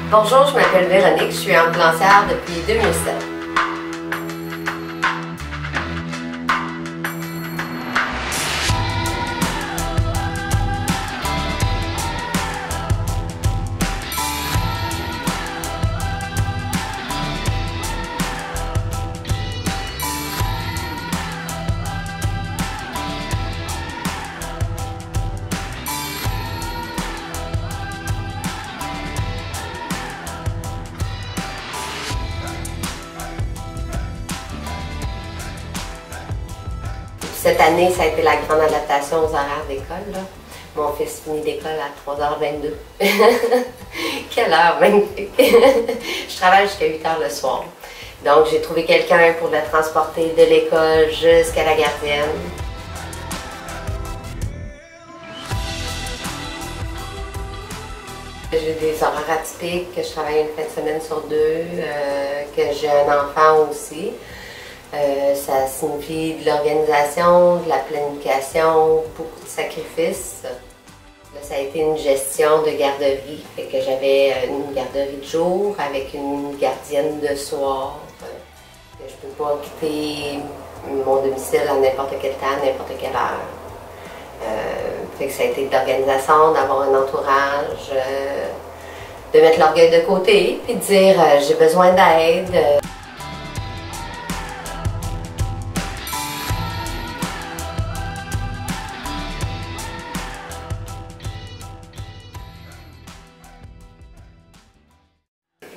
Bonjour, je m'appelle Véronique, je suis ambulancière depuis 2007. Cette année, ça a été la grande adaptation aux horaires d'école. Mon fils finit l'école à 3h22. Quelle heure magnifique! Je travaille jusqu'à 8h le soir. Donc, j'ai trouvé quelqu'un pour le transporter de l'école jusqu'à la gardienne. J'ai des horaires atypiques, que je travaille une fin de semaine sur deux, que j'ai un enfant aussi. Ça signifie de l'organisation, de la planification, beaucoup de sacrifices. Là, ça a été une gestion de garderie, fait que j'avais une garderie de jour avec une gardienne de soir. Je ne peux pas quitter mon domicile à n'importe quel temps, à n'importe quelle heure. Fait que ça a été de l'organisation, d'avoir un entourage, de mettre l'orgueil de côté, puis de dire j'ai besoin d'aide.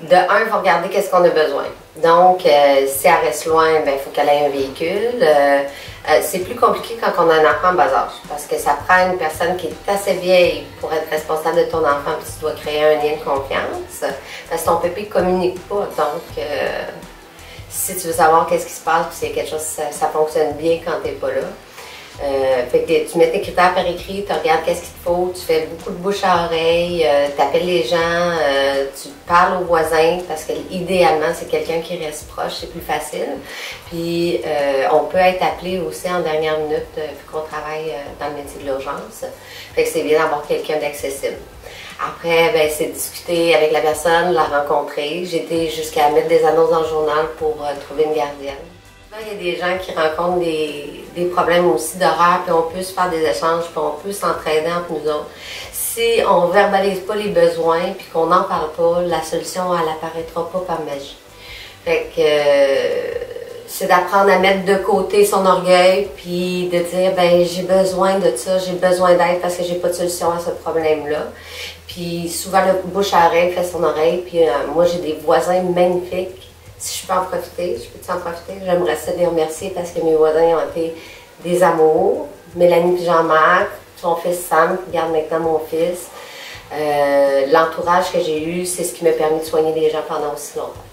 De un, il faut regarder qu'est-ce qu'on a besoin. Donc, si elle reste loin, il faut qu'elle ait un véhicule. C'est plus compliqué quand on a un enfant en bas âge, parce que ça prend une personne qui est assez vieille pour être responsable de ton enfant, puis tu dois créer un lien de confiance, parce que ton bébé ne communique pas. Donc, si tu veux savoir qu'est-ce qui se passe, puis s'il y a quelque chose, ça fonctionne bien quand tu n'es pas là. Fait que tu mets tes critères par écrit, tu regardes qu'est-ce qu'il te faut, tu fais beaucoup de bouche à oreille, tu appelles les gens, tu parles aux voisins parce que idéalement c'est quelqu'un qui reste proche, c'est plus facile. Puis on peut être appelé aussi en dernière minute vu qu'on travaille dans le métier de l'urgence. Fait que c'est bien d'avoir quelqu'un d'accessible. Après, ben, c'est discuter avec la personne, la rencontrer. J'ai été jusqu'à mettre des annonces dans le journal pour trouver une gardienne. Il y a des gens qui rencontrent des problèmes aussi d'horaire, puis on peut se faire des échanges, puis on peut s'entraider entre nous autres. Si on ne verbalise pas les besoins, puis qu'on n'en parle pas, la solution, elle n'apparaîtra pas par magie. Fait que c'est d'apprendre à mettre de côté son orgueil, puis de dire, ben j'ai besoin de ça, j'ai besoin d'aide parce que j'ai pas de solution à ce problème-là. Puis souvent, le bouche à oreille fait son oreille, puis moi j'ai des voisins magnifiques. Si je peux en profiter, je peux-tu en profiter? J'aimerais ça les remercier parce que mes voisins ont été des amours. Mélanie et Jean-Marc, son fils Sam qui garde maintenant mon fils. L'entourage que j'ai eu, c'est ce qui m'a permis de soigner les gens pendant aussi longtemps.